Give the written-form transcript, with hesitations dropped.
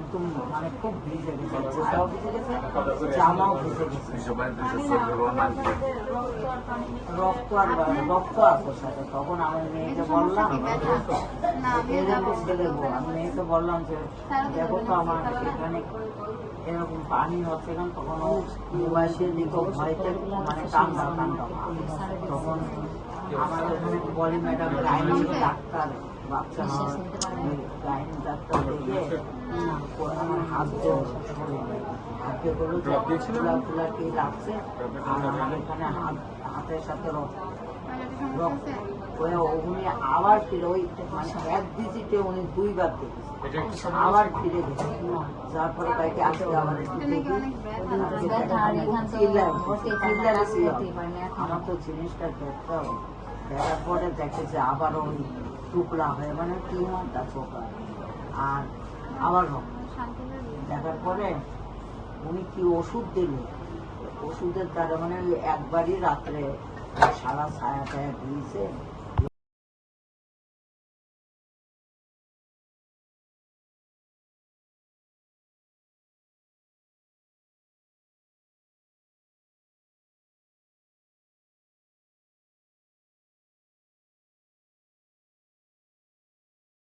একদম মানে খুব ভিজে গেছে, জুতাও ভিজে গেছে, জামাও ভিজে গেছে, রক্ত আর রক্ত আছে সাথে। তখন আমি মেয়েকে বললাম, এরকম দেবো, আমি মেয়েকে বললাম যে দেখো তো আমার এখানে এরকম পানি হচ্ছে কেন। তখন ও মোবাইল দিত ভয়তে, মানে কান্দা। তখন আমার ওখানে বলি ম্যাডাম গাইনি ডাক্তার, বাচ্চা গাইনি ডাক্তার দেখে আমার হাত হাতে বললো ফুলা কি লাগছে, আর আমার এখানে হাতের সাথে উনি আবার ফিরে ওই মানে এক ভিজিটে উনি 2 বার দেখেছে, আবার ফিরে গেছে। যার পরে তাকে আজকে আবার আমার তো জিনিসটা দেখতে হবে। দেখার পরে দেখেছে আবার ওই টুকরা হয়ে মানে টিউমারটা চোখা, আর আবার দেখার পরে উনি কি ওষুধ দিলেন, ওষুধের দ্বারা মানে একবারই রাত্রে সারা ছায়া টায়া দিয়েছে।